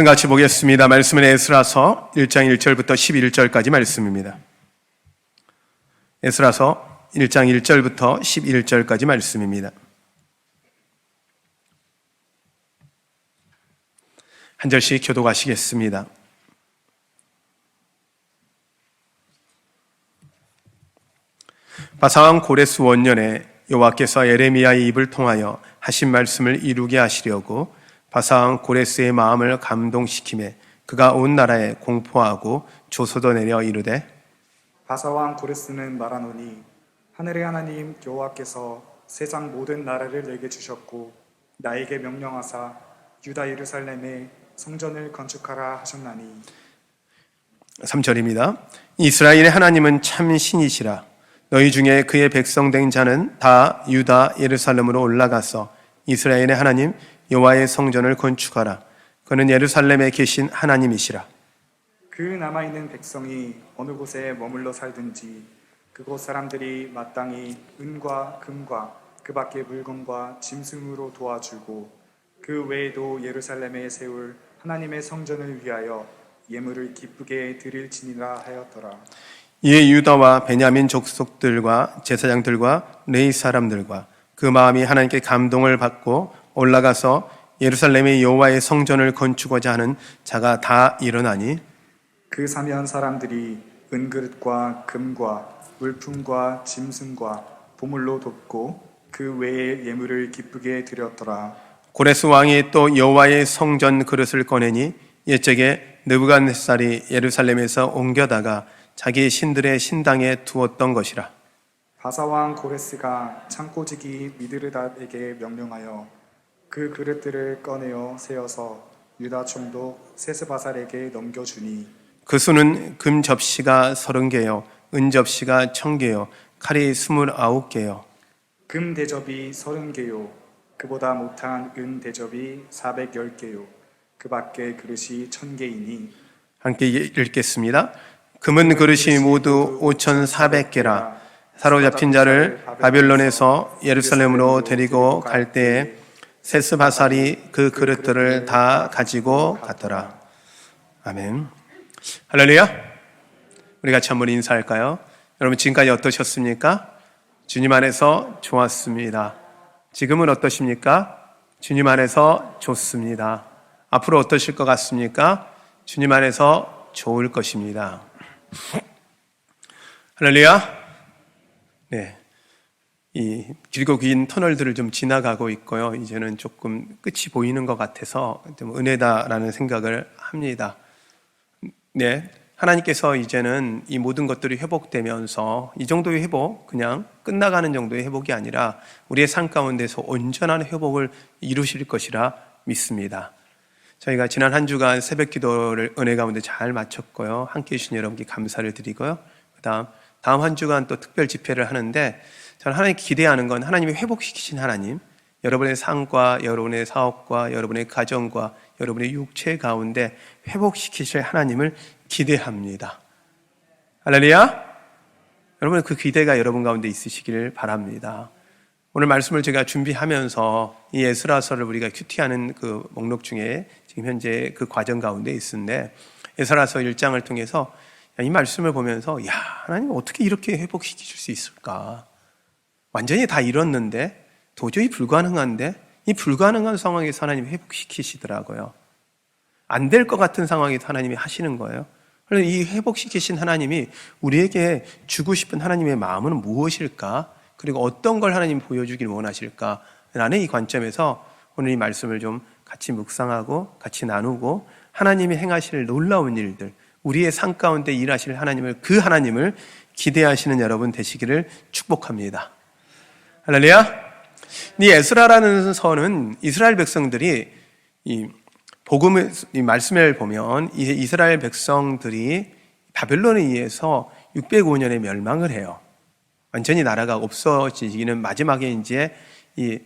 같이 보겠습니다. 말씀은 에스라서 1장 1절부터 11절까지 말씀입니다. 에스라서 1장 1절부터 11절까지 말씀입니다. 한 절씩 교독하시겠습니다. 바사왕 고레스 원년에 여호와께서 예레미야의 입을 통하여 하신 말씀을 이루게 하시려고 바사왕 고레스의 마음을 감동시키매 그가 온 나라에 공포하고 조소도 내려 이르되 바사왕 고레스는 말하노니 하늘의 하나님 여호와께서 세상 모든 나라를 내게 주셨고 나에게 명령하사 유다 예루살렘에 성전을 건축하라 하셨나니. 3절입니다. 이스라엘의 하나님은 참 신이시라. 너희 중에 그의 백성 된 자는 다 유다 예루살렘으로 올라가서 이스라엘의 하나님 여호와의 성전을 건축하라. 그는 예루살렘에 계신 하나님이시라. 그 남아있는 백성이 어느 곳에 머물러 살든지 그곳 사람들이 마땅히 은과 금과 그 밖의 물건과 짐승으로 도와주고 그 외에도 예루살렘에 세울 하나님의 성전을 위하여 예물을 기쁘게 드릴지니라 하였더라. 이에 유다와 베냐민 족속들과 제사장들과 레위 사람들과 그 마음이 하나님께 감동을 받고 올라가서 예루살렘의 여호와의 성전을 건축하고자 하는 자가 다 일어나니 그 사면 사람들이 은그릇과 금과 물품과 짐승과 보물로 돕고 그 외의 예물을 기쁘게 드렸더라. 고레스 왕이 또 여호와의 성전 그릇을 꺼내니 옛적에 느부갓네살이 예루살렘에서 옮겨다가 자기 신들의 신당에 두었던 것이라. 바사왕 고레스가 창고지기 미드르닷에게 명령하여 그 그릇들을 꺼내어 세어서 유다 총독 세스바살에게 넘겨주니 그 수는 금 접시가 30개요 은 접시가 1000개요 칼이 29개요 금 대접이 30개요 그보다 못한 은 대접이 410개요 그 밖에 그릇이 1000개이니. 함께 읽겠습니다. 금은 그릇이 모두 5400개라. 사로잡힌 자를 바벨론에서 예루살렘으로 데리고 갈 때에 세스바살이 그 그릇들을 다 가지고 갔더라. 아멘. 할렐루야. 우리 같이 한번 인사할까요? 여러분 지금까지 어떠셨습니까? 주님 안에서 좋았습니다. 지금은 어떠십니까? 주님 안에서 좋습니다. 앞으로 어떠실 것 같습니까? 주님 안에서 좋을 것입니다. 할렐루야. 네. 이 길고 긴 터널들을 좀 지나가고 있고요. 이제는 조금 끝이 보이는 것 같아서 좀 은혜다라는 생각을 합니다. 네. 하나님께서 이제는 이 모든 것들이 회복되면서 이 정도의 회복, 그냥 끝나가는 정도의 회복이 아니라 우리의 삶 가운데서 온전한 회복을 이루실 것이라 믿습니다. 저희가 지난 한 주간 새벽 기도를 은혜 가운데 잘 마쳤고요. 함께 해주신 여러분께 감사를 드리고요. 다음 한 주간 또 특별 집회를 하는데 저는 하나님께 기대하는 건 하나님이 회복시키신 하나님, 여러분의 삶과 여러분의 사업과 여러분의 가정과 여러분의 육체 가운데 회복시키실 하나님을 기대합니다. 할렐루야. 여러분 그 기대가 여러분 가운데 있으시길 바랍니다. 오늘 말씀을 제가 준비하면서 이 에스라서를 우리가 큐티하는 그 목록 중에 지금 현재 그 과정 가운데 있는데 에스라서 1장을 통해서 이 말씀을 보면서 하나님 어떻게 이렇게 회복시키실 수 있을까? 완전히 다 잃었는데 도저히 불가능한데 이 불가능한 상황에서 하나님이 회복시키시더라고요. 안 될 것 같은 상황에서 하나님이 하시는 거예요. 그래서 이 회복시키신 하나님이 우리에게 주고 싶은 하나님의 마음은 무엇일까? 그리고 어떤 걸 하나님 보여주길 원하실까? 라는 이 관점에서 오늘 이 말씀을 좀 같이 묵상하고 같이 나누고 하나님이 행하실 놀라운 일들, 우리의 삶 가운데 일하실 하나님을, 그 하나님을 기대하시는 여러분 되시기를 축복합니다. 할렐루야. 이 에스라라는 서는 이스라엘 백성들이 이 복음을, 이 말씀을 보면 이스라엘 백성들이 바벨론에 의해서 605년에 멸망을 해요. 완전히 나라가 없어지기는 마지막에 이제 이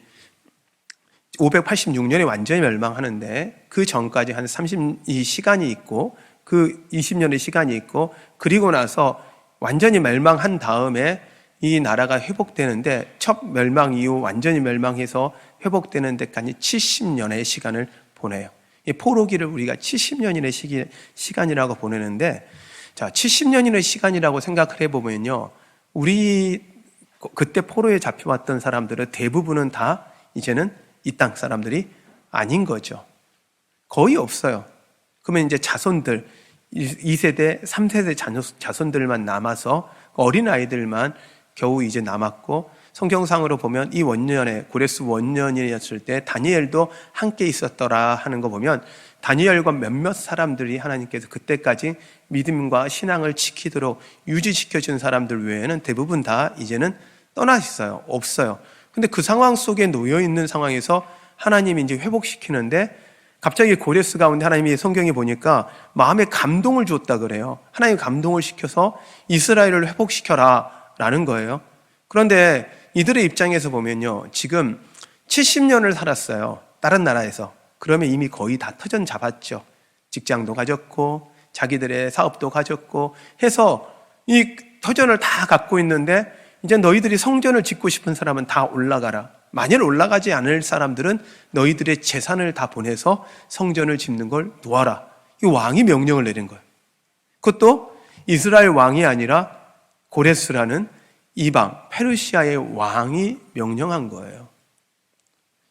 586년에 완전히 멸망하는데 그 전까지 한 30이 시간이 있고 그 20년의 시간이 있고 그리고 나서 완전히 멸망한 다음에 이 나라가 회복되는데 첫 멸망 이후 완전히 멸망해서 회복되는 데까지 70년의 시간을 보내요. 이 포로기를 우리가 70년이라는 시간이라고 보내는데, 자, 70년이라는 시간이라고 생각을 해보면요, 우리 그때 포로에 잡혀왔던 사람들은 대부분은 다 이제는 이 땅 사람들이 아닌 거죠. 거의 없어요. 그러면 이제 자손들, 2세대, 3세대 자손들만 남아서 어린아이들만 겨우 이제 남았고, 성경상으로 보면 이 원년에, 고레스 원년이었을 때 다니엘도 함께 있었더라 하는 거 보면, 다니엘과 몇몇 사람들이 하나님께서 그때까지 믿음과 신앙을 지키도록 유지시켜준 사람들 외에는 대부분 다 이제는 떠나 있어요. 없어요. 근데 그 상황 속에 놓여 있는 상황에서 하나님이 이제 회복시키는데, 갑자기 고레스 가운데 하나님이 성경에 보니까 마음에 감동을 줬다 그래요. 하나님 감동을 시켜서 이스라엘을 회복시켜라 라는 거예요. 그런데 이들의 입장에서 보면요, 지금 70년을 살았어요, 다른 나라에서. 그러면 이미 거의 다 터전 잡았죠. 직장도 가졌고 자기들의 사업도 가졌고 해서 이 터전을 다 갖고 있는데, 이제 너희들이 성전을 짓고 싶은 사람은 다 올라가라. 만일 올라가지 않을 사람들은 너희들의 재산을 다 보내서 성전을 짓는 걸 놓아라. 이 왕이 명령을 내린 거예요. 그것도 이스라엘 왕이 아니라 고레스라는 이방 페르시아의 왕이 명령한 거예요.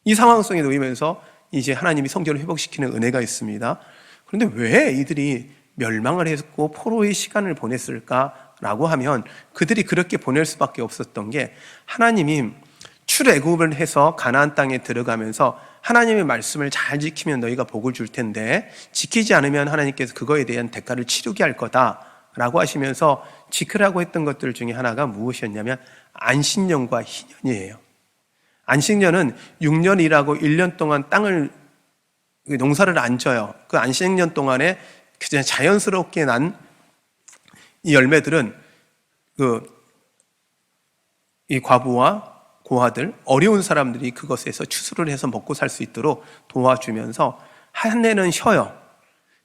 이 상황 속에 놓이면서 이제 하나님이 성전을 회복시키는 은혜가 있습니다. 그런데 왜 이들이 멸망을 했고 포로의 시간을 보냈을까라고 하면, 그들이 그렇게 보낼 수밖에 없었던 게, 하나님이 출애굽을 해서 가나안 땅에 들어가면서 하나님의 말씀을 잘 지키면 너희가 복을 줄 텐데, 지키지 않으면 하나님께서 그거에 대한 대가를 치르게 할 거다라고 하시면서 지키라고 했던 것들 중에 하나가 무엇이었냐면 안식년과 희년이에요. 안식년은 6년 일하고 1년 동안 농사를 안 져요. 그 안식년 동안에 그냥 자연스럽게 난 이 열매들은 이 과부와 고아들, 어려운 사람들이 그것에서 추수를 해서 먹고 살 수 있도록 도와주면서 한 해는 쉬어요.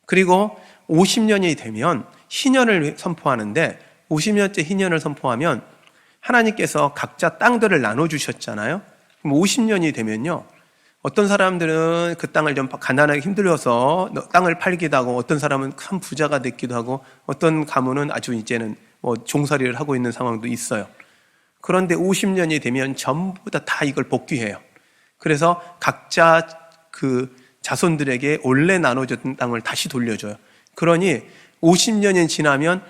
그리고 50년이 되면 희년을 선포하는데, 50년째 희년을 선포하면 하나님께서 각자 땅들을 나눠주셨잖아요. 그럼 50년이 되면요, 어떤 사람들은 그 땅을 좀 가난하게 힘들어서 땅을 팔기도 하고, 어떤 사람은 큰 부자가 됐기도 하고, 어떤 가문은 아주 이제는 종살이를 하고 있는 상황도 있어요. 그런데 50년이 되면 전부 다 이걸 복귀해요. 그래서 각자 그 자손들에게 원래 나눠줬던 땅을 다시 돌려줘요. 그러니 50년이 지나면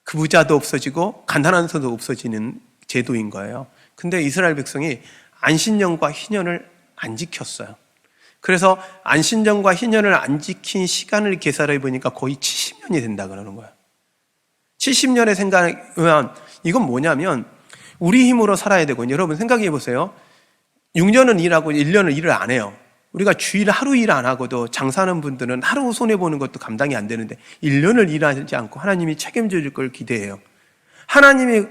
그 부자도 없어지고 가난한 사도 없어지는 제도인 거예요. 근데 이스라엘 백성이 안식년과 희년을 안 지켰어요. 그래서 안식년과 희년을 안 지킨 시간을 계산해 보니까 거의 70년이 된다 그러는 거예요. 70년의 생각하면 이건 뭐냐면 우리 힘으로 살아야 되고, 여러분 생각해 보세요. 6년은 일하고 1년은 일을 안 해요. 우리가 주일 하루 일 안 하고도 장사하는 분들은 하루 손해보는 것도 감당이 안 되는데 1년을 일하지 않고 하나님이 책임져 줄 걸 기대해요. 하나님이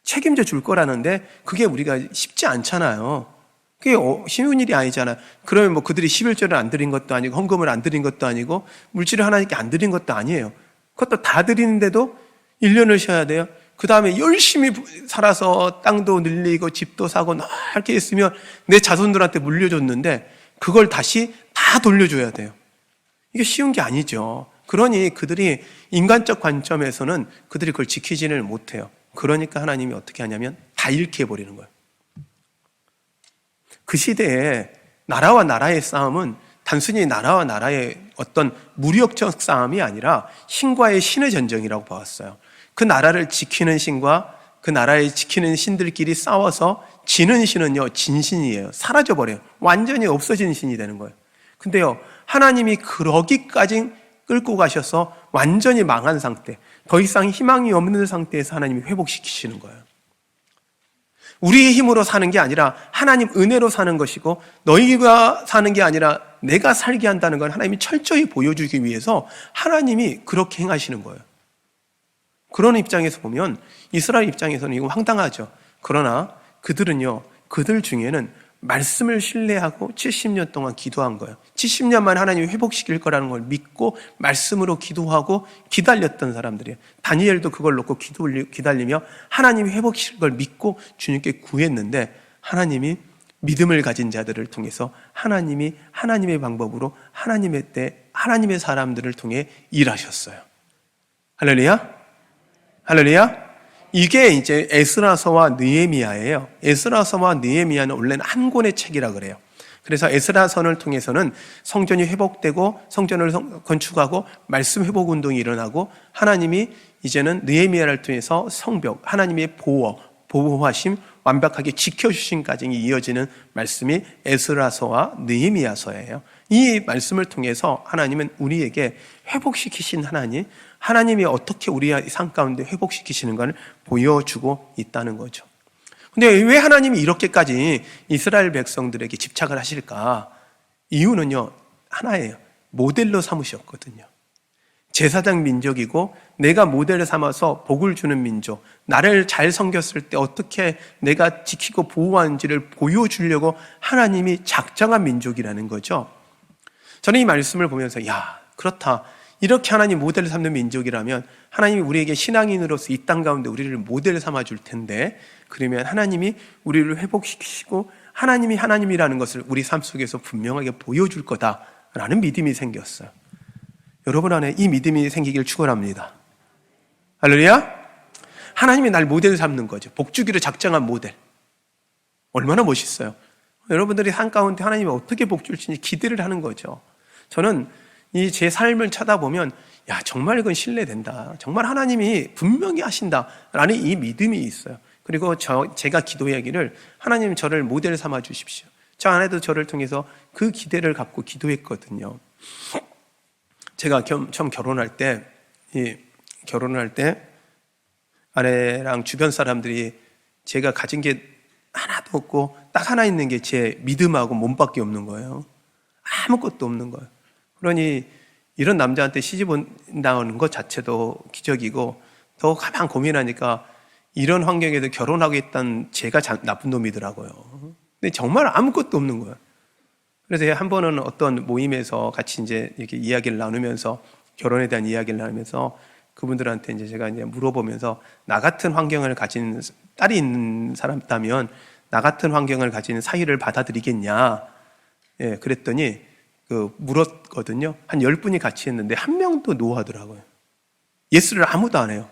책임져 줄 거라는데 그게 우리가 쉽지 않잖아요. 그게 쉬운 일이 아니잖아요. 그러면 뭐 그들이 11절을 안 드린 것도 아니고 헌금을 안 드린 것도 아니고 물질을 하나님께 안 드린 것도 아니에요. 그것도 다 드리는데도 1년을 쉬어야 돼요. 그 다음에 열심히 살아서 땅도 늘리고 집도 사고 넓게 했으면 내 자손들한테 물려줬는데 그걸 다시 다 돌려줘야 돼요. 이게 쉬운 게 아니죠. 그러니 그들이 인간적 관점에서는 그들이 그걸 지키지를 못해요. 그러니까 하나님이 어떻게 하냐면 다 잃게 해버리는 거예요. 그 시대에 나라와 나라의 싸움은 단순히 나라와 나라의 어떤 무력적 싸움이 아니라 신과의 신의 전쟁이라고 보았어요. 그 나라를 지키는 신과 그 나라에 지키는 신들끼리 싸워서 지는 신은요, 진신이에요. 사라져버려요. 완전히 없어지는 신이 되는 거예요. 근데요, 하나님이 그러기까지 끌고 가셔서 완전히 망한 상태, 더 이상 희망이 없는 상태에서 하나님이 회복시키시는 거예요. 우리의 힘으로 사는 게 아니라 하나님 은혜로 사는 것이고, 너희가 사는 게 아니라 내가 살게 한다는 걸 하나님이 철저히 보여주기 위해서 하나님이 그렇게 행하시는 거예요. 그런 입장에서 보면 이스라엘 입장에서는 이거 황당하죠. 그러나 그들은요, 그들 중에는 말씀을 신뢰하고 70년 동안 기도한 거예요. 70년 만에 하나님이 회복시킬 거라는 걸 믿고 말씀으로 기도하고 기다렸던 사람들이에요. 다니엘도 그걸 놓고 기다리며 하나님이 회복시킬 걸 믿고 주님께 구했는데 하나님이 믿음을 가진 자들을 통해서 하나님이 하나님의 방법으로 하나님의 때 하나님의 사람들을 통해 일하셨어요. 할렐루야? 할렐루야? 이게 이제 에스라서와 느헤미야예요. 에스라서와 느헤미야는 원래는 한 권의 책이라 그래요. 그래서 에스라서를 통해서는 성전이 회복되고 성전을 건축하고 말씀 회복 운동이 일어나고 하나님이 이제는 느헤미야를 통해서 성벽, 하나님의 보호하심, 완벽하게 지켜주심까지 이어지는 말씀이 에스라서와 느헤미야서예요. 이 말씀을 통해서 하나님은 우리에게 회복시키신 하나님이 어떻게 우리의 삶 가운데 회복시키시는 걸 보여주고 있다는 거죠. 근데 왜 하나님이 이렇게까지 이스라엘 백성들에게 집착을 하실까? 이유는요, 하나예요. 모델로 삼으셨거든요. 제사장 민족이고 내가 모델을 삼아서 복을 주는 민족, 나를 잘 섬겼을 때 어떻게 내가 지키고 보호하는지를 보여주려고 하나님이 작정한 민족이라는 거죠. 저는 이 말씀을 보면서 그렇다. 이렇게 하나님 모델을 삼는 민족이라면 하나님이 우리에게 신앙인으로서 이 땅 가운데 우리를 모델 삼아줄 텐데, 그러면 하나님이 우리를 회복시키시고 하나님이 하나님이라는 것을 우리 삶 속에서 분명하게 보여줄 거다라는 믿음이 생겼어요. 여러분 안에 이 믿음이 생기길 축원합니다. 할렐루야. 하나님이 날 모델 삼는 거죠. 복주기를 작정한 모델. 얼마나 멋있어요. 여러분들이 삶 가운데 하나님이 어떻게 복 줄지 기대를 하는 거죠. 저는 이 제 삶을 쳐다보면 정말 이건 신뢰된다. 정말 하나님이 분명히 하신다라는 이 믿음이 있어요. 그리고 제가 기도하기를 하나님 저를 모델 삼아 주십시오. 저 아내도 저를 통해서 그 기대를 갖고 기도했거든요. 제가 처음 결혼할 때 아내랑 주변 사람들이 제가 가진 게 하나도 없고 딱 하나 있는 게 제 믿음하고 몸밖에 없는 거예요. 아무것도 없는 거예요. 그러니 이런 남자한테 시집 온다는 것 자체도 기적이고, 더 가만 고민하니까 이런 환경에도 결혼하겠다는 제가 나쁜 놈이더라고요. 근데 정말 아무것도 없는 거예요. 그래서 한 번은 어떤 모임에서 같이 이제 이렇게 이야기를 나누면서, 결혼에 대한 이야기를 나누면서 그분들한테 이제 제가 이제 물어보면서, 나 같은 환경을 가진 딸이 있는 사람이라면 나 같은 환경을 가진 사위를 받아들이겠냐? 그랬더니 물었거든요. 한 10분이 같이 했는데 한 명도 노하더라고요. 예스를 아무도 안 해요.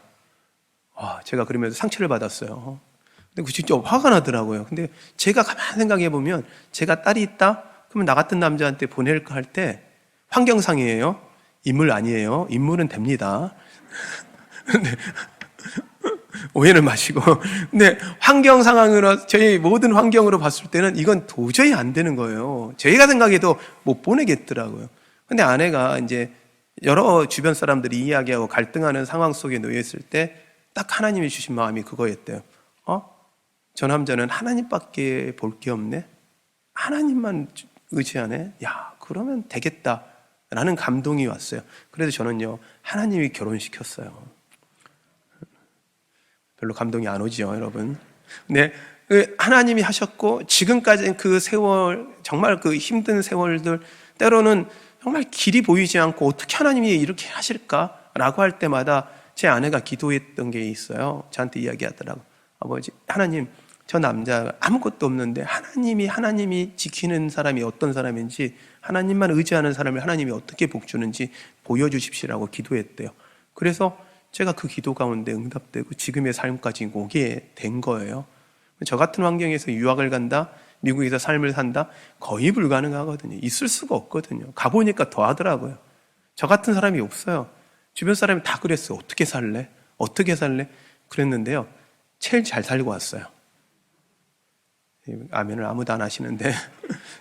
제가 그러면서 상처를 받았어요. 근데 그 진짜 화가 나더라고요. 근데 제가 가만히 생각해 보면, 제가 딸이 있다? 그러면 나 같은 남자한테 보낼까 할 때 환경상이에요. 인물 아니에요. 인물은 됩니다. 근데 오해를 마시고. 근데 환경 상황으로, 저희 모든 환경으로 봤을 때는 이건 도저히 안 되는 거예요. 저희가 생각해도 못 보내겠더라고요. 근데 아내가 이제 여러 주변 사람들이 이야기하고 갈등하는 상황 속에 놓였을 때 딱 하나님이 주신 마음이 그거였대요. 저 남자는 하나님밖에 볼 게 없네? 하나님만 의지하네? 그러면 되겠다라는 감동이 왔어요. 그래서 저는요, 하나님이 결혼시켰어요. 별로 감동이 안 오지요, 여러분. 근데 하나님이 하셨고, 지금까지 그 세월, 정말 그 힘든 세월들, 때로는 정말 길이 보이지 않고 어떻게 하나님이 이렇게 하실까라고 할 때마다 제 아내가 기도했던 게 있어요. 저한테 이야기하더라고. 아버지, 하나님, 저 남자가 아무것도 없는데 하나님이 지키는 사람이 어떤 사람인지, 하나님만 의지하는 사람을 하나님이 어떻게 복주는지 보여주십시오라고 기도했대요. 그래서 제가 그 기도 가운데 응답되고 지금의 삶까지 오게 된 거예요. 저 같은 환경에서 유학을 간다, 미국에서 삶을 산다, 거의 불가능하거든요. 있을 수가 없거든요. 가보니까 더 하더라고요. 저 같은 사람이 없어요. 주변 사람이 다 그랬어요. 어떻게 살래? 그랬는데요, 제일 잘 살고 왔어요. 아멘을 아무도 안 하시는데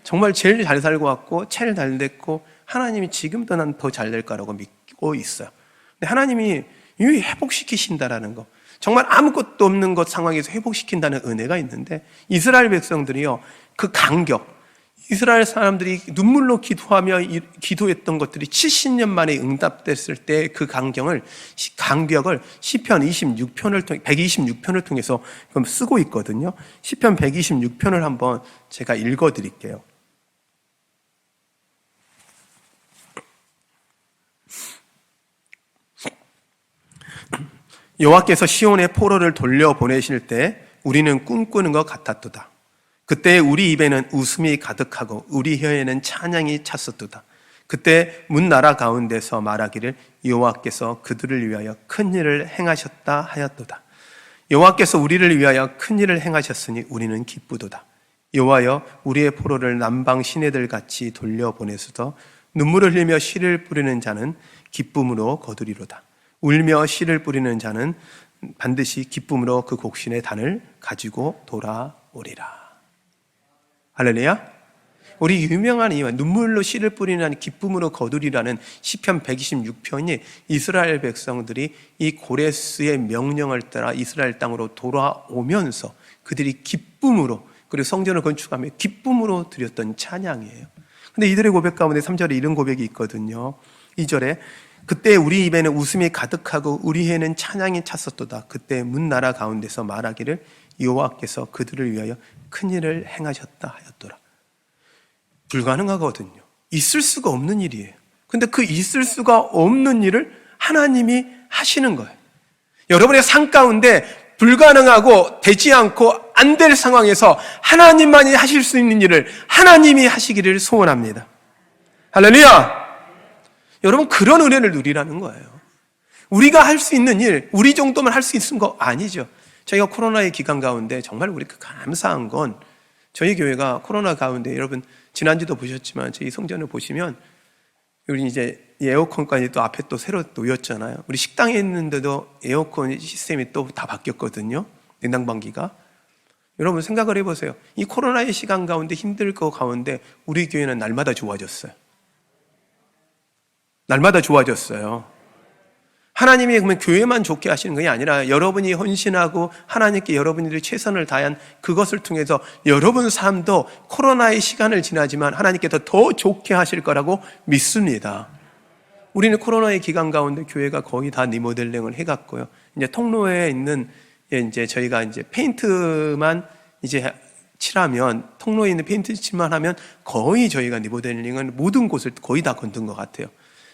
정말 제일 잘 살고 왔고 제일 잘 됐고, 하나님이 지금도 난 더 잘 될 거라고 믿고 있어요. 근데 하나님이 회복시키신다라는 거, 정말 아무것도 없는 것 상황에서 회복시킨다는 은혜가 있는데, 이스라엘 백성들이요, 그 간격, 이스라엘 사람들이 눈물로 기도했던 것들이 70년 만에 응답됐을 때 그 간격을 시편 126편을 통해서 쓰고 있거든요. 시편 126편을 한번 제가 읽어드릴게요. 여호와께서 시온의 포로를 돌려보내실 때 우리는 꿈꾸는 것 같았도다. 그때 우리 입에는 웃음이 가득하고 우리 혀에는 찬양이 찼었도다. 그때 문 나라 가운데서 말하기를 여호와께서 그들을 위하여 큰 일을 행하셨다 하였도다. 여호와께서 우리를 위하여 큰 일을 행하셨으니 우리는 기쁘도다. 여호와여 우리의 포로를 남방 시내들 같이 돌려보내소서. 눈물을 흘리며 씨를 뿌리는 자는 기쁨으로 거두리로다. 울며 씨를 뿌리는 자는 반드시 기쁨으로 그 곡신의 단을 가지고 돌아오리라. 할렐루야. 우리 유명한 이 눈물로 씨를 뿌리는 기쁨으로 거두리라는 시편 126편이 이스라엘 백성들이 이 고레스의 명령을 따라 이스라엘 땅으로 돌아오면서 그들이 기쁨으로, 그리고 성전을 건축하며 기쁨으로 드렸던 찬양이에요. 근데 이들의 고백 가운데 3절에 이런 고백이 있거든요. 2절에 그때 우리 입에는 웃음이 가득하고 우리 혀에는 찬양이 찼었도다. 그때 문 나라 가운데서 말하기를 여호와께서 그들을 위하여 큰 일을 행하셨다 하였더라. 불가능하거든요. 있을 수가 없는 일이에요. 근데 그 있을 수가 없는 일을 하나님이 하시는 거예요. 여러분의 삶 가운데 불가능하고 되지 않고 안 될 상황에서 하나님만이 하실 수 있는 일을 하나님이 하시기를 소원합니다. 할렐루야! 여러분, 그런 은혜를 누리라는 거예요. 우리가 할 수 있는 일, 우리 정도만 할 수 있는 거 아니죠. 저희가 코로나의 기간 가운데 정말 우리가 감사한 건 저희 교회가 코로나 가운데, 여러분 지난주도 보셨지만 저희 성전을 보시면 우리 이제 에어컨까지 또 앞에 또 새로 놓였잖아요. 우리 식당에 있는데도 에어컨 시스템이 또 다 바뀌었거든요. 냉난방기가. 여러분 생각을 해보세요. 이 코로나의 시간 가운데 힘들 거 가운데 우리 교회는 날마다 좋아졌어요. 날마다 좋아졌어요. 하나님이 그러면 교회만 좋게 하시는 것이 아니라 여러분이 헌신하고 하나님께 여러분들이 최선을 다한 그것을 통해서 여러분 삶도 코로나의 시간을 지나지만 하나님께서 더 좋게 하실 거라고 믿습니다. 우리는 코로나의 기간 가운데 교회가 거의 다 리모델링을 해갔고요. 이제 통로에 있는 이제 저희가 이제 페인트만 이제 칠하면, 통로에 있는 페인트 칠만 하면 거의 저희가 리모델링은 모든 곳을 거의 다 건든 것 같아요.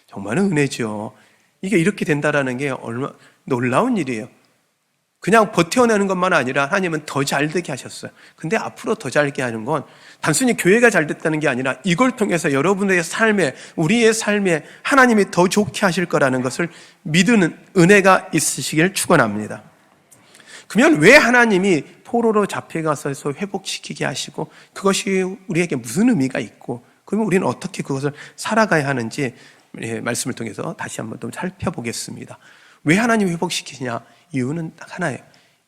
정말은 은혜죠. 이게 이렇게 된다라는 게 얼마나 놀라운 일이에요. 그냥 버텨내는 것만 아니라 하나님은 더 잘되게 하셨어요. 근데 앞으로 더 잘되게 하는 건 단순히 교회가 잘 됐다는 게 아니라 이걸 통해서 여러분의 삶에, 우리의 삶에 하나님이 더 좋게 하실 거라는 것을 믿는 은혜가 있으시길 축원합니다. 그러면 왜 하나님이 포로로 잡혀가서 회복시키게 하시고 그것이 우리에게 무슨 의미가 있고 그러면 우리는 어떻게 그것을 살아가야 하는지 말씀을 통해서 다시 한번 좀 살펴보겠습니다. 왜 하나님이 회복시키냐? 이유는 딱 하나예요.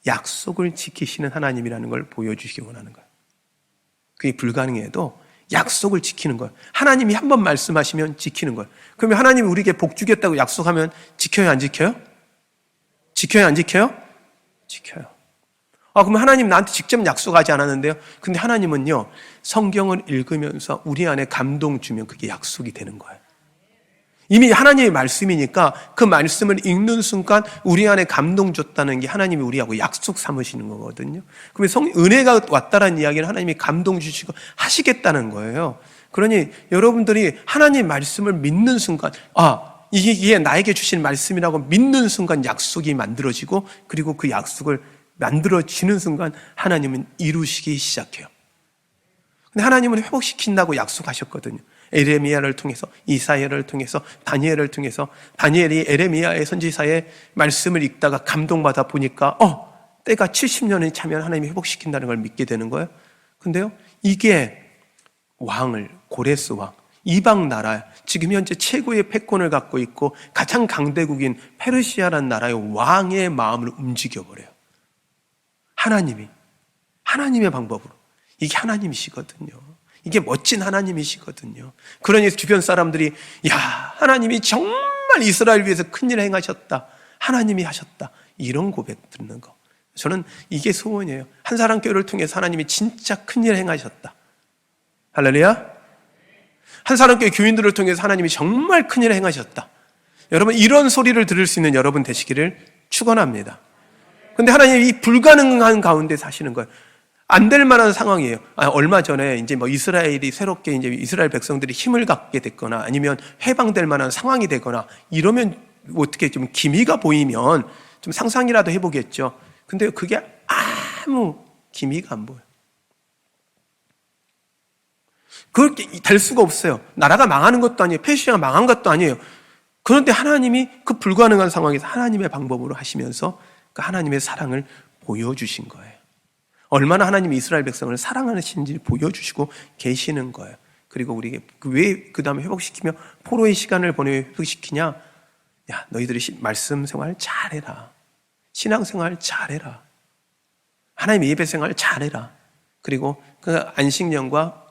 약속을 지키시는 하나님이라는 걸 보여주시기 원하는 거예요. 그게 불가능해도 약속을 지키는 거예요. 하나님이 한번 말씀하시면 지키는 거예요. 그러면 하나님이 우리에게 복 주겠다고 약속하면 지켜요, 안 지켜요? 지켜요, 안 지켜요? 지켜요. 그러면 하나님 나한테 직접 약속하지 않았는데요. 근데 하나님은요, 성경을 읽으면서 우리 안에 감동 주면 그게 약속이 되는 거예요. 이미 하나님의 말씀이니까 그 말씀을 읽는 순간 우리 안에 감동 줬다는 게 하나님이 우리하고 약속 삼으시는 거거든요. 그러면 은혜가 왔다라는 이야기는 하나님이 감동 주시고 하시겠다는 거예요. 그러니 여러분들이 하나님의 말씀을 믿는 순간, 이게 나에게 주신 말씀이라고 믿는 순간 약속이 만들어지고, 그리고 그 약속을 만들어지는 순간 하나님은 이루시기 시작해요. 근데 하나님은 회복시킨다고 약속하셨거든요. 에레미야를 통해서, 이사야를 통해서, 다니엘을 통해서, 다니엘이 에레미야의 선지사의 말씀을 읽다가 감동받아 보니까 때가 70년이 차면 하나님이 회복시킨다는 걸 믿게 되는 거예요. 근데요, 이게 왕을, 고레스 왕, 이방 나라, 지금 현재 최고의 패권을 갖고 있고 가장 강대국인 페르시아라는 나라의 왕의 마음을 움직여버려요. 하나님의 방법으로. 이게 하나님이시거든요. 이게 멋진 하나님이시거든요. 그러니 주변 사람들이 하나님이 정말 이스라엘 위해서 큰일 행하셨다. 하나님이 하셨다. 이런 고백 듣는 거. 저는 이게 소원이에요. 한 사람 교회를 통해서 하나님이 진짜 큰일 행하셨다. 할렐루야. 한 사람 교회 교인들을 통해서 하나님이 정말 큰일 행하셨다. 여러분, 이런 소리를 들을 수 있는 여러분 되시기를 축원합니다. 근데 하나님이 이 불가능한 가운데 사시는 거예요. 안 될 만한 상황이에요. 얼마 전에 이제 이스라엘이 새롭게 이제 이스라엘 백성들이 힘을 갖게 됐거나 아니면 해방될 만한 상황이 되거나 이러면 어떻게 좀 기미가 보이면 좀 상상이라도 해보겠죠. 근데 그게 아무 기미가 안 보여요. 그렇게 될 수가 없어요. 나라가 망하는 것도 아니에요. 페르시아가 망한 것도 아니에요. 그런데 하나님이 그 불가능한 상황에서 하나님의 방법으로 하시면서 그 하나님의 사랑을 보여주신 거예요. 얼마나 하나님이 이스라엘 백성을 사랑하시는지 보여주시고 계시는 거예요. 그리고 우리에게 왜 그 다음에 회복시키며 포로의 시간을 보내 회복시키냐? 야, 너희들이 말씀 생활 잘해라. 신앙 생활 잘해라. 하나님의 예배 생활 잘해라. 그리고 그 안식년과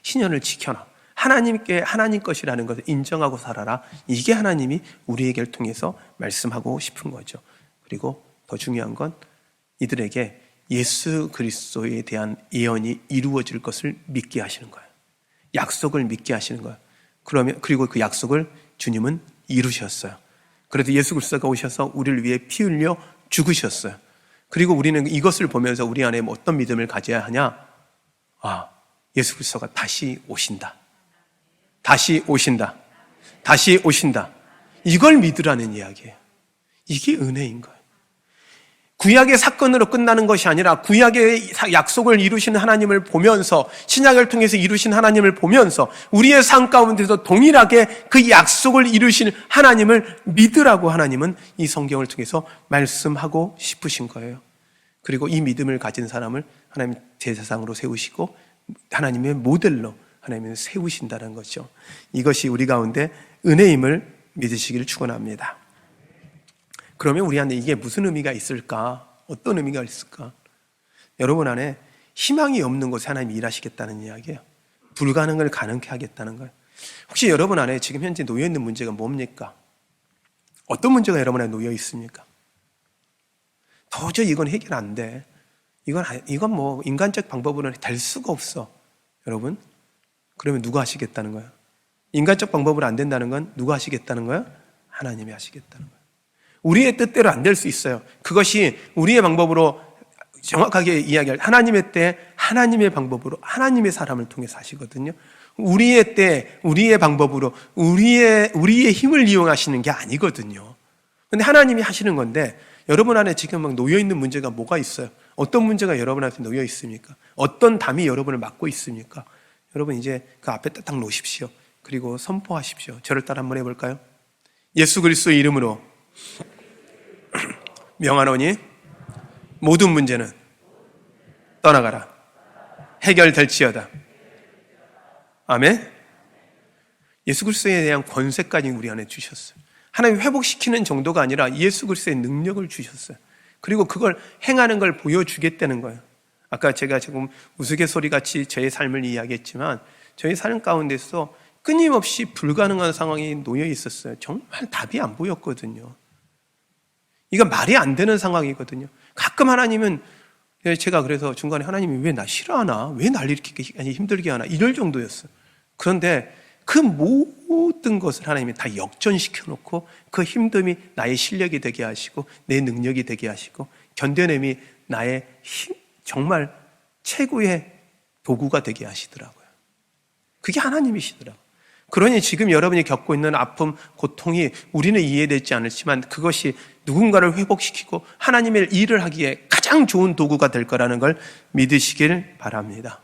신년을 지켜라. 하나님께 하나님 것이라는 것을 인정하고 살아라. 이게 하나님이 우리에게 통해서 말씀하고 싶은 거죠. 그리고 더 중요한 건 이들에게 예수 그리스도에 대한 예언이 이루어질 것을 믿게 하시는 거예요. 약속을 믿게 하시는 거예요. 그리고 그 약속을 주님은 이루셨어요. 그래도 예수 그리스도가 오셔서 우리를 위해 피 흘려 죽으셨어요. 그리고 우리는 이것을 보면서 우리 안에 어떤 믿음을 가져야 하냐? 아, 예수 그리스도가 다시 오신다. 다시 오신다. 다시 오신다. 이걸 믿으라는 이야기예요. 이게 은혜인 거예요. 구약의 사건으로 끝나는 것이 아니라 구약의 약속을 이루시는 하나님을 보면서, 신약을 통해서 이루신 하나님을 보면서 우리의 삶 가운데서 동일하게 그 약속을 이루신 하나님을 믿으라고 하나님은 이 성경을 통해서 말씀하고 싶으신 거예요. 그리고 이 믿음을 가진 사람을 하나님 제사장으로 세우시고 하나님의 모델로 하나님은 세우신다는 거죠. 이것이 우리 가운데 은혜임을 믿으시기를 축원합니다. 그러면 우리 안에 이게 무슨 의미가 있을까? 어떤 의미가 있을까? 여러분 안에 희망이 없는 곳에 하나님이 일하시겠다는 이야기예요. 불가능을 가능케 하겠다는 거예요. 혹시 여러분 안에 지금 현재 놓여있는 문제가 뭡니까? 어떤 문제가 여러분 안에 놓여 있습니까? 도저히 이건 해결 안 돼. 이건 뭐 인간적 방법으로는 될 수가 없어. 여러분, 그러면 누가 하시겠다는 거예요? 인간적 방법으로 안 된다는 건 누가 하시겠다는 거예요? 하나님이 하시겠다는 거예요. 우리의 뜻대로 안 될 수 있어요. 그것이 우리의 방법으로 정확하게 이야기할 하나님의 때, 하나님의 방법으로, 하나님의 사람을 통해서 하시거든요. 우리의 때, 우리의 방법으로, 우리의 힘을 이용하시는 게 아니거든요. 근데 하나님이 하시는 건데, 여러분 안에 지금 막 놓여있는 문제가 뭐가 있어요? 어떤 문제가 여러분한테 놓여 있습니까? 어떤 담이 여러분을 막고 있습니까? 여러분 이제 그 앞에 딱 놓으십시오. 그리고 선포하십시오. 저를 따라 한번 해볼까요? 예수 그리스도의 이름으로 명하노니 모든 문제는 떠나가라. 해결될지어다. 아멘. 예수 그리스도에 대한 권세까지 우리 안에 주셨어요. 하나님 회복시키는 정도가 아니라 예수 그리스도의 능력을 주셨어요. 그리고 그걸 행하는 걸 보여주겠다는 거예요. 아까 제가 조금 우스갯소리같이 저의 삶을 이야기했지만 저희 삶 가운데서 끊임없이 불가능한 상황이 놓여 있었어요. 정말 답이 안 보였거든요. 이건 말이 안 되는 상황이거든요. 가끔 하나님은, 제가 그래서 중간에 하나님이 왜 나 싫어하나? 왜 날 이렇게 힘들게 하나? 이럴 정도였어요. 그런데 그 모든 것을 하나님이 다 역전시켜 놓고 그 힘듦이 나의 실력이 되게 하시고 내 능력이 되게 하시고 견뎌냄이 나의 정말 최고의 도구가 되게 하시더라고요. 그게 하나님이시더라고요. 그러니 지금 여러분이 겪고 있는 아픔, 고통이 우리는 이해되지 않지만 그것이 누군가를 회복시키고 하나님의 일을 하기에 가장 좋은 도구가 될 거라는 걸 믿으시길 바랍니다.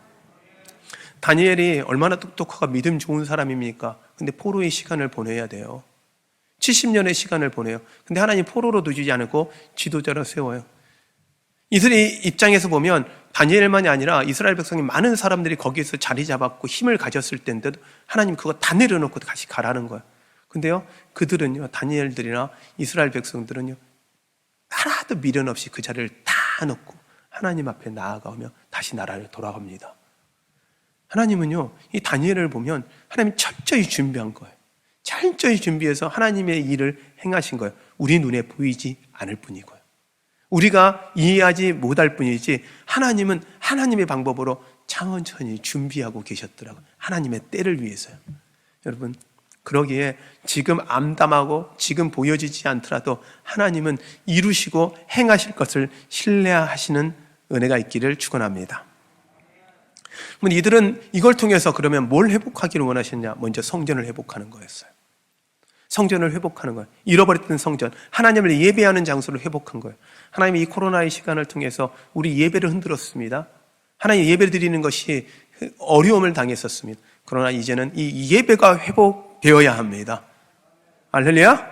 다니엘이 얼마나 똑똑하고 믿음 좋은 사람입니까? 근데 포로의 시간을 보내야 돼요. 70년의 시간을 보내요. 근데 하나님 포로로 두지 않고 지도자로 세워요. 이들의 입장에서 보면 다니엘만이 아니라 이스라엘 백성이 많은 사람들이 거기에서 자리 잡았고 힘을 가졌을 때인데도 하나님 그거 다 내려놓고 다시 가라는 거예요. 근데요, 그들은요, 다니엘들이나 이스라엘 백성들은요, 하나도 미련 없이 그 자리를 다 놓고 하나님 앞에 나아가며 다시 나라를 돌아갑니다. 하나님은요, 이 다니엘을 보면 하나님 철저히 준비한 거예요. 철저히 준비해서 하나님의 일을 행하신 거예요. 우리 눈에 보이지 않을 뿐이고요. 우리가 이해하지 못할 뿐이지 하나님은 하나님의 방법으로 천천히 준비하고 계셨더라고요. 하나님의 때를 위해서요. 여러분, 그러기에 지금 암담하고 지금 보여지지 않더라도 하나님은 이루시고 행하실 것을 신뢰하시는 은혜가 있기를 축원합니다. 이들은 이걸 통해서 그러면 뭘 회복하기를 원하셨냐? 먼저 성전을 회복하는 거였어요. 성전을 회복하는 거예요. 잃어버렸던 성전, 하나님을 예배하는 장소를 회복한 거예요. 하나님이 이 코로나의 시간을 통해서 우리 예배를 흔들었습니다. 하나님 예배를 드리는 것이 어려움을 당했었습니다. 그러나 이제는 이 예배가 회복되어야 합니다. 할렐루야?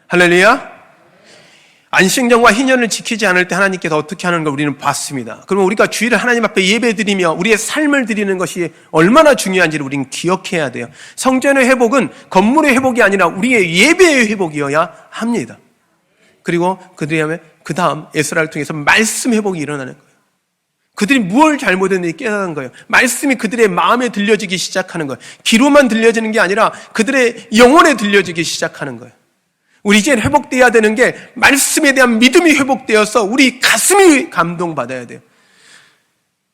할렐루야? 안식년과 희년을 지키지 않을 때 하나님께서 어떻게 하는 걸 우리는 봤습니다. 그러면 우리가 주일을 하나님 앞에 예배드리며 우리의 삶을 드리는 것이 얼마나 중요한지를 우리는 기억해야 돼요. 성전의 회복은 건물의 회복이 아니라 우리의 예배의 회복이어야 합니다. 그리고 그 다음 에스라를 통해서 말씀 회복이 일어나는 거예요. 그들이 무엇을 잘못했는지 깨닫는 거예요. 말씀이 그들의 마음에 들려지기 시작하는 거예요. 귀로만 들려지는 게 아니라 그들의 영혼에 들려지기 시작하는 거예요. 우리 이제 회복돼야 되는 게 말씀에 대한 믿음이 회복되어서 우리 가슴이 감동받아야 돼요.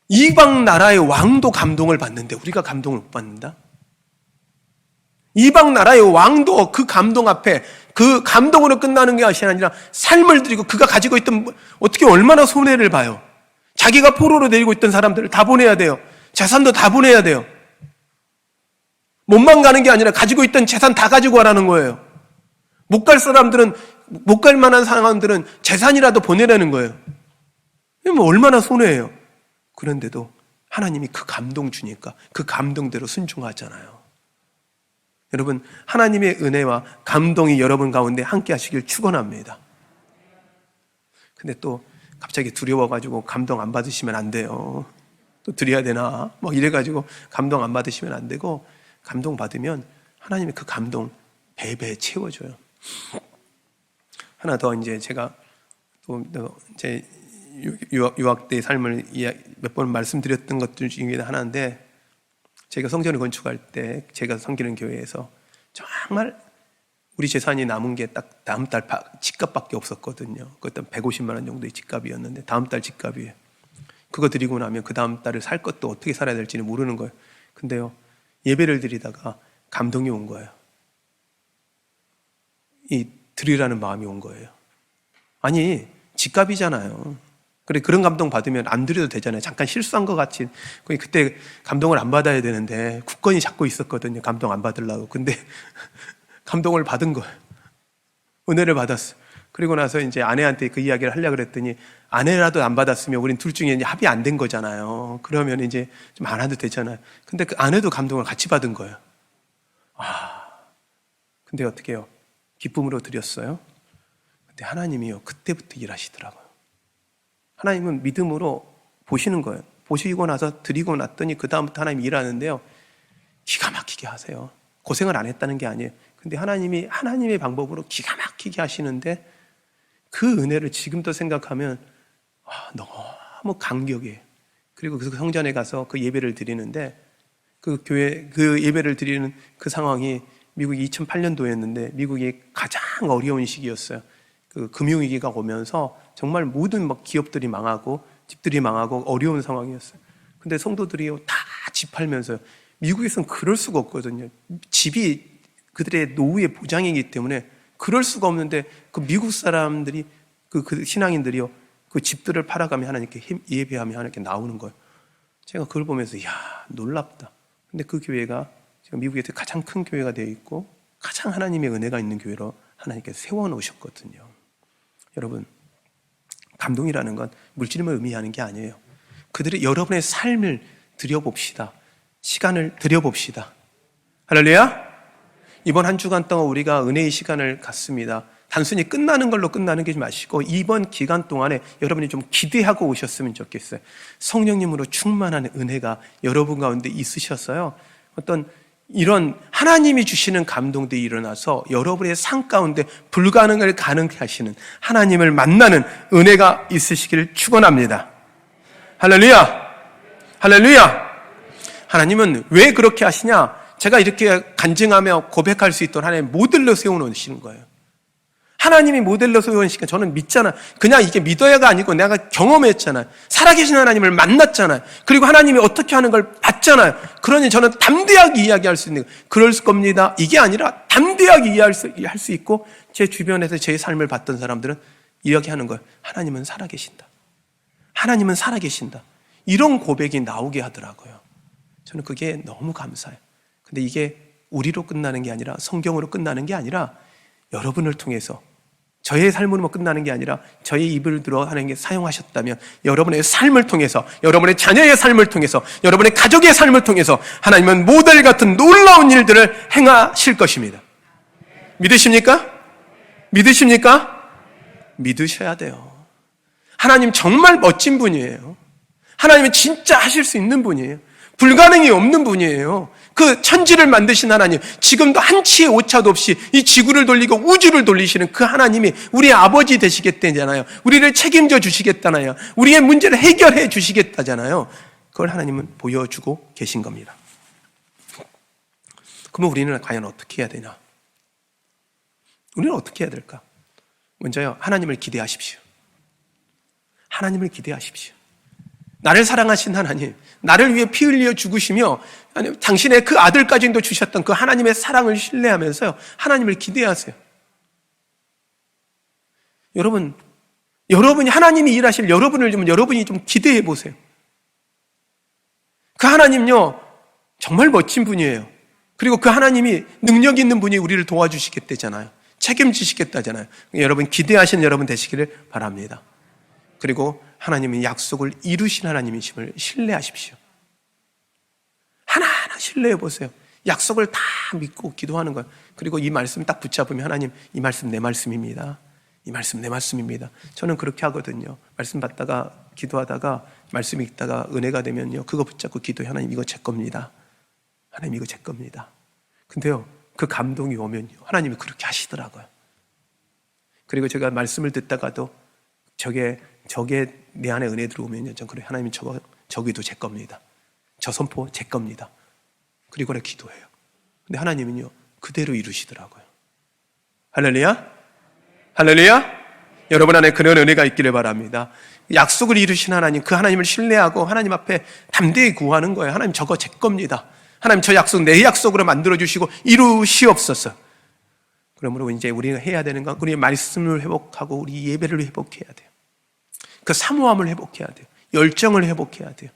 이방 나라의 왕도 감동을 받는데 우리가 감동을 못 받는다? 이방 나라의 왕도 그 감동 앞에 그 감동으로 끝나는 게 아니라 삶을 드리고 그가 가지고 있던 어떻게 얼마나 손해를 봐요. 자기가 포로로 데리고 있던 사람들을 다 보내야 돼요. 재산도 다 보내야 돼요. 몸만 가는 게 아니라 가지고 있던 재산 다 가지고 가라는 거예요. 못 갈 만한 사람들은 재산이라도 보내라는 거예요. 뭐 얼마나 손해예요. 그런데도 하나님이 그 감동 주니까 그 감동대로 순종하잖아요. 여러분, 하나님의 은혜와 감동이 여러분 가운데 함께 하시길 축원합니다. 근데 또 갑자기 두려워가지고 감동 안 받으시면 안 돼요. 또 드려야 되나? 막 이래가지고 감동 안 받으시면 안 되고, 감동 받으면 하나님이 그 감동 배배 채워줘요. 하나 더 이제 제가 또 제 유학 때 삶을 몇 번 말씀드렸던 것들 중에 하나인데, 제가 성전을 건축할 때 제가 섬기는 교회에서 정말 우리 재산이 남은 게 딱 다음 달 집값밖에 없었거든요. 그것도 150만 원 정도의 집값이었는데 다음 달 집값이에요. 그거 드리고 나면 그 다음 달을 살 것도 어떻게 살아야 될지는 모르는 거예요. 근데요, 예배를 드리다가 감동이 온 거예요. 이 드리라는 마음이 온 거예요. 아니, 집값이잖아요. 그래, 그런 감동 받으면 안 드려도 되잖아요. 잠깐 실수한 것 같이. 그때 감동을 안 받아야 되는데 굳건히 잡고 있었거든요. 감동 안 받으려고. 근데 감동을 받은 거예요. 은혜를 받았어요. 그리고 나서 이제 아내한테 그 이야기를 하려고 그랬더니, 아내라도 안 받았으면 우린 둘 중에 이제 합의 안 된 거잖아요. 그러면 이제 좀 안 해도 되잖아요. 근데 그 아내도 감동을 같이 받은 거예요. 근데 어떻게 해요? 기쁨으로 드렸어요. 근데 하나님이요, 그때부터 일하시더라고요. 하나님은 믿음으로 보시는 거예요. 보시고 나서 드리고 났더니 그 다음부터 하나님이 일하는데요, 기가 막히게 하세요. 고생을 안 했다는 게 아니에요. 근데 하나님이 하나님의 방법으로 기가 막히게 하시는데, 그 은혜를 지금도 생각하면 너무 감격이에요. 그리고 그 성전에 가서 그 예배를 드리는데, 그 예배를 드리는 그 상황이 미국이 2008년도였는데 미국이 가장 어려운 시기였어요. 그 금융위기가 오면서 정말 모든 기업들이 망하고 집들이 망하고 어려운 상황이었어요. 근데 성도들이요, 다 집 팔면서요. 미국에서는 그럴 수가 없거든요. 집이 그들의 노후의 보장이기 때문에 그럴 수가 없는데, 그 미국 사람들이 그 신앙인들이요, 그 집들을 팔아가며 하나님께 예배하며 하나님께 나오는 거예요. 제가 그걸 보면서 놀랍다. 근데 그 교회가 지금 미국에서 가장 큰 교회가 되어 있고 가장 하나님의 은혜가 있는 교회로 하나님께서 세워놓으셨거든요. 여러분, 감동이라는 건 물질을 의미하는 게 아니에요. 그들의 여러분의 삶을 드려봅시다. 시간을 드려봅시다. 할렐루야! 이번 한 주간 동안 우리가 은혜의 시간을 갖습니다. 단순히 끝나는 걸로 끝나는 게 마시고, 이번 기간 동안에 여러분이 좀 기대하고 오셨으면 좋겠어요. 성령님으로 충만한 은혜가 여러분 가운데 있으셨어요. 어떤 이런 하나님이 주시는 감동들이 일어나서 여러분의 삶 가운데 불가능을 가능케 하시는, 하나님을 만나는 은혜가 있으시기를 축원합니다. 할렐루야! 할렐루야! 하나님은 왜 그렇게 하시냐? 제가 이렇게 간증하며 고백할 수 있도록 하나님 모델로 세워놓으시는 거예요. 하나님이 모델로 세워놓으시니까 저는 믿잖아요. 그냥 이게 믿어야가 아니고 내가 경험했잖아요. 살아계신 하나님을 만났잖아요. 그리고 하나님이 어떻게 하는 걸 봤잖아요. 그러니 저는 담대하게 이야기할 수 있는 거예요. 그럴 겁니다. 이게 아니라 담대하게 이해할 수 있고, 제 주변에서 제 삶을 봤던 사람들은 이야기하는 거예요. 하나님은 살아계신다. 하나님은 살아계신다. 이런 고백이 나오게 하더라고요. 저는 그게 너무 감사해요. 근데 이게 우리로 끝나는 게 아니라, 성경으로 끝나는 게 아니라 여러분을 통해서, 저의 삶으로만 끝나는 게 아니라 저의 입을 들어 하나님께 사용하셨다면 여러분의 삶을 통해서, 여러분의 자녀의 삶을 통해서, 여러분의 가족의 삶을 통해서 하나님은 모델 같은 놀라운 일들을 행하실 것입니다. 믿으십니까? 믿으십니까? 믿으셔야 돼요. 하나님 정말 멋진 분이에요. 하나님은 진짜 하실 수 있는 분이에요. 불가능이 없는 분이에요. 그 천지를 만드신 하나님, 지금도 한치의 오차도 없이 이 지구를 돌리고 우주를 돌리시는 그 하나님이 우리의 아버지 되시겠다잖아요. 우리를 책임져 주시겠다나요. 우리의 문제를 해결해 주시겠다잖아요. 그걸 하나님은 보여주고 계신 겁니다. 그러면 우리는 과연 어떻게 해야 되나? 우리는 어떻게 해야 될까? 먼저요, 하나님을 기대하십시오. 하나님을 기대하십시오. 나를 사랑하신 하나님, 나를 위해 피 흘려 죽으시며 당신의 그 아들까지도 주셨던 그 하나님의 사랑을 신뢰하면서요, 하나님을 기대하세요. 여러분이 하나님이 일하실 여러분이 좀 기대해 보세요. 그 하나님요, 정말 멋진 분이에요. 그리고 그 하나님이 능력 있는 분이 우리를 도와주시겠다잖아요. 책임지시겠다잖아요. 여러분, 기대하시는 여러분 되시기를 바랍니다. 그리고 하나님은 약속을 이루신 하나님이심을 신뢰하십시오. 하나하나 신뢰해 보세요. 약속을 다 믿고 기도하는 거예요. 그리고 이 말씀 딱 붙잡으면 하나님, 이 말씀 내 말씀입니다. 이 말씀 내 말씀입니다. 저는 그렇게 하거든요. 말씀 받다가 기도하다가 말씀 읽다가 은혜가 되면요, 그거 붙잡고 기도해. 하나님, 이거 제 겁니다. 하나님, 이거 제 겁니다. 근데요, 그 감동이 오면요, 하나님이 그렇게 하시더라고요. 그리고 제가 말씀을 듣다가도 저게 내 안에 은혜 들어오면요, 전 그래, 하나님 저기도 제 겁니다. 저 선포 제 겁니다. 그리고 내가 기도해요. 근데 하나님은요, 그대로 이루시더라고요. 할렐루야? 할렐루야? 여러분 안에 그런 은혜가 있기를 바랍니다. 약속을 이루신 하나님, 그 하나님을 신뢰하고 하나님 앞에 담대히 구하는 거예요. 하나님, 저거 제 겁니다. 하나님, 저 약속 내 약속으로 만들어주시고 이루시옵소서. 그러므로 이제 우리가 해야 되는 건 우리의 말씀을 회복하고 우리 예배를 회복해야 돼요. 그 사모함을 회복해야 돼요. 열정을 회복해야 돼요.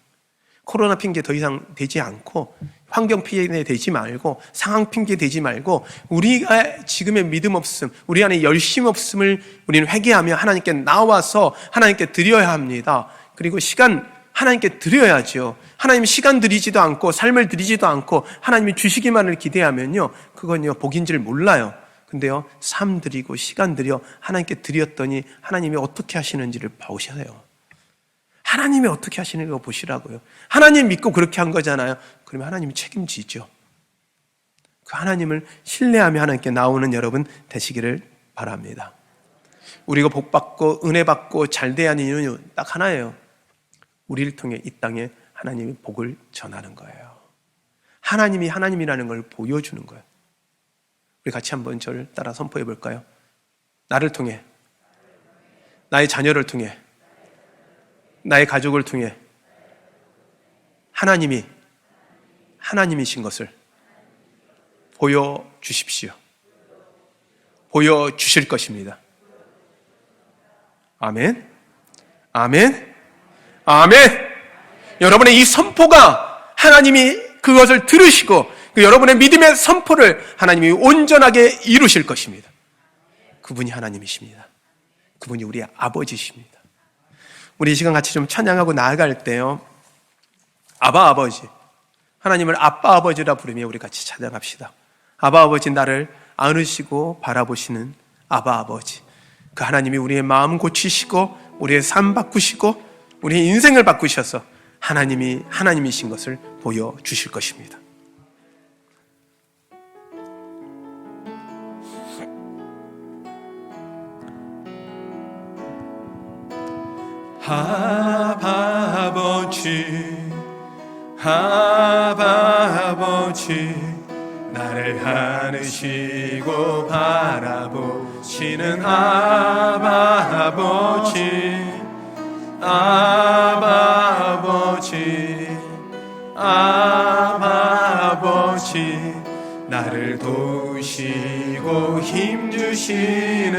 코로나 핑계 더 이상 되지 않고, 환경 핑계 되지 말고, 상황 핑계 되지 말고, 우리가 지금의 믿음 없음, 우리 안에 열심 없음을 우리는 회개하며 하나님께 나와서 하나님께 드려야 합니다. 그리고 시간 하나님께 드려야죠. 하나님 시간 드리지도 않고 삶을 드리지도 않고 하나님이 주시기만을 기대하면요, 그건요 복인 줄 몰라요. 근데요, 삶 드리고 시간 드려 하나님께 드렸더니 하나님이 어떻게 하시는지를 보셔요. 하나님이 어떻게 하시는 거 보시라고요. 하나님 믿고 그렇게 한 거잖아요. 그러면 하나님이 책임지죠. 그 하나님을 신뢰하며 하나님께 나오는 여러분 되시기를 바랍니다. 우리가 복 받고 은혜 받고 잘 돼야 하는 이유는 딱 하나예요. 우리를 통해 이 땅에 하나님이 복을 전하는 거예요. 하나님이 하나님이라는 걸 보여주는 거예요. 우리 같이 한번 저를 따라 선포해 볼까요? 나를 통해, 나의 자녀를 통해, 나의 가족을 통해 하나님이 하나님이신 것을 보여주십시오. 보여주실 것입니다. 아멘. 아멘. 아멘. 여러분의 이 선포가 하나님이 그것을 들으시고 그 여러분의 믿음의 선포를 하나님이 온전하게 이루실 것입니다. 그분이 하나님이십니다. 그분이 우리의 아버지십니다. 우리 이 시간 같이 좀 찬양하고 나아갈 때요, 아바 아버지, 하나님을 아빠 아버지라 부르며 우리 같이 찬양합시다. 아바 아버지, 나를 안으시고 바라보시는 아바 아버지, 그 하나님이 우리의 마음 고치시고 우리의 삶 바꾸시고 우리의 인생을 바꾸셔서 하나님이 하나님이신 것을 보여주실 것입니다. 아바 아버지, 아바 아버지, 나를 안으시고 바라보시는 아바 아버지, 아바 아버지, 아바 아버지, 나를 도우시고 힘주시는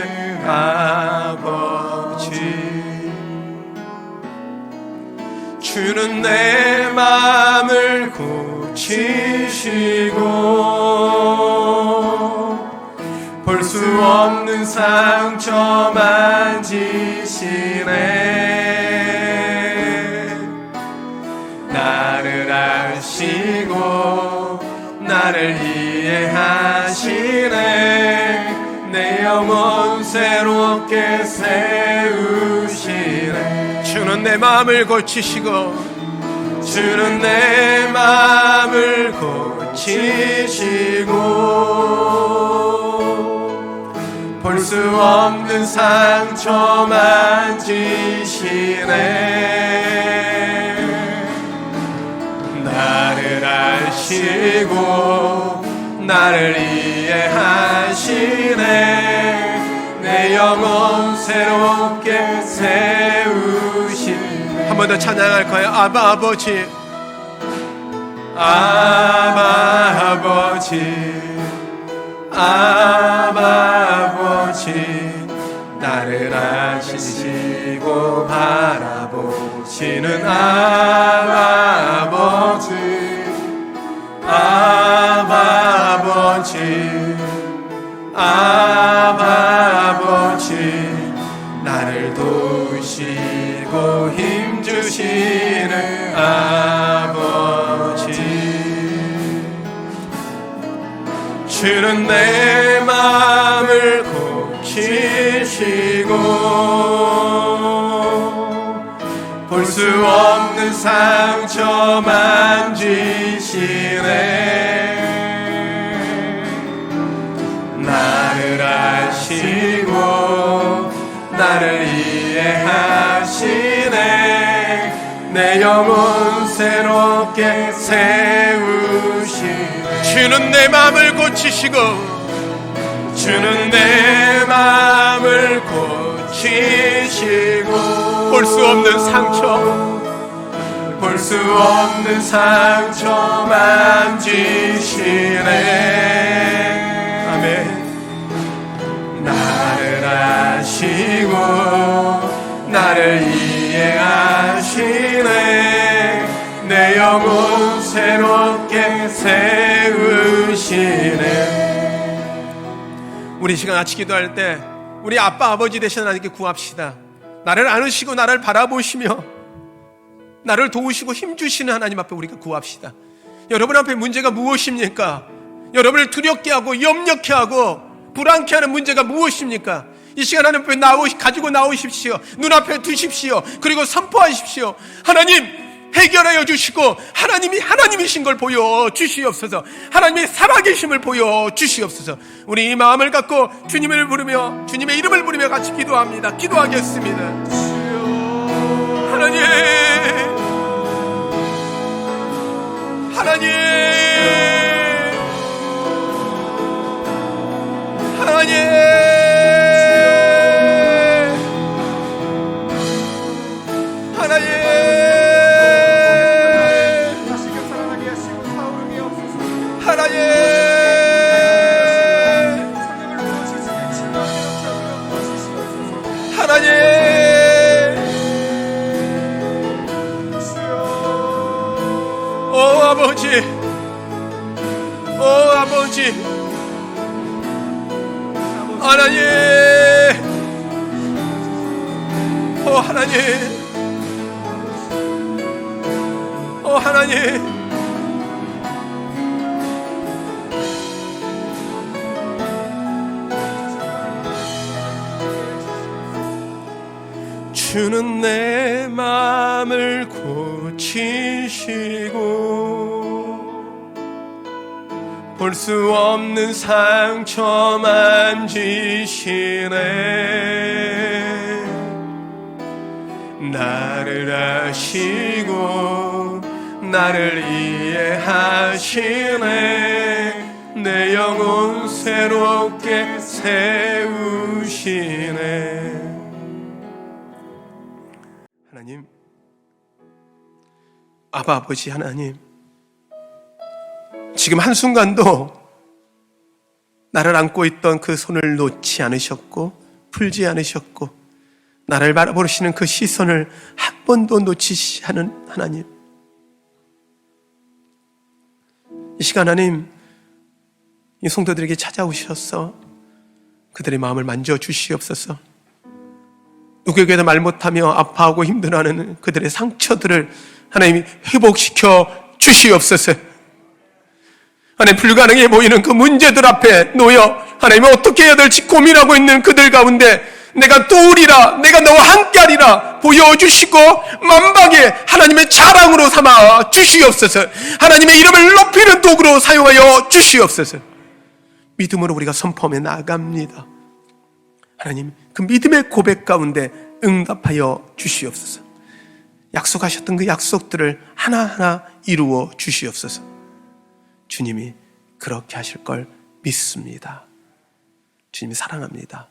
아버지, 주는 내 마음을 고치시고 볼 수 없는 상처 만지시네. 나를 아시고 나를 이해하시네. 내 영혼 새롭게 세우시네. 주는 내 마음을 고치시고 주는 내 마음을 고치시고 볼 수 없는 상처 만지시네. 나를 아시고 나를 이해하시네. 내 영혼 새롭게 세우시네. 한 번 더 찬양할 거예요. 아바 아버지, 아바 아버지, 아바 아버지. 나를 아시고 바라보시는 아바 아버지, 아바 아버지, 아바 아버지. 나를 도우시고 힘주시는 아버지. 주는 내 마음을 고치시고 볼 수 없는 상처 만지시네. 나를 아시고 나를 이해하시네. 내 영혼 새롭게 세우시네. 주는 내 마음을 고치시고 주는 내 마음을 고치시고 볼 수 없는 상처, 볼 수 없는 상처 만지시네. 아멘. 나를 아시고 나를 이해하시네. 내 영혼 새롭게 세우시네. 우리 시간 같이 기도할 때 우리 아빠 아버지 되신 하나님께 구합시다. 나를 안으시고 나를 바라보시며 나를 도우시고 힘주시는 하나님 앞에 우리가 구합시다. 여러분 앞에 문제가 무엇입니까? 여러분을 두렵게 하고 염려케 하고 불안케 하는 문제가 무엇입니까? 이 시간 하나님 앞에 가지고 나오십시오. 눈앞에 두십시오. 그리고 선포하십시오. 하나님 해결하여 주시고 하나님이 하나님이신 걸 보여주시옵소서. 하나님의 살아계심을 보여주시옵소서. 우리 이 마음을 갖고 주님을 부르며 주님의 이름을 부르며 같이 기도합니다. 기도하겠습니다. 하나님, 하나님, 하나님, 하나님. 하나님, 오 아버지, 오 아버지, 하나님, 오 하나님, 오 하나님. 주는 내 마음을 고치시고 볼 수 없는 상처 만지시네. 나를 아시고 나를 이해하시네. 내 영혼 새롭게 세우시네. 하나님, 아바 아버지 하나님, 지금 한순간도 나를 안고 있던 그 손을 놓지 않으셨고 풀지 않으셨고 나를 바라보시는 그 시선을 한 번도 놓치지 않은 하나님, 이 시간 하나님 이 성도들에게 찾아오셔서 그들의 마음을 만져 주시옵소서. 누구에게도 말 못하며 아파하고 힘들어하는 그들의 상처들을 하나님이 회복시켜 주시옵소서. 하나님, 불가능해 보이는 그 문제들 앞에 놓여 하나님 어떻게 해야 될지 고민하고 있는 그들 가운데 내가 도우리라, 내가 너와 함께하리라 보여주시고 만방에 하나님의 자랑으로 삼아 주시옵소서. 하나님의 이름을 높이는 도구로 사용하여 주시옵소서. 믿음으로 우리가 선포하며 나아갑니다. 하나님, 그 믿음의 고백 가운데 응답하여 주시옵소서. 약속하셨던 그 약속들을 하나하나 이루어 주시옵소서. 주님이 그렇게 하실 걸 믿습니다. 주님이 사랑합니다.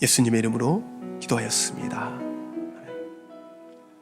예수님의 이름으로 기도하였습니다.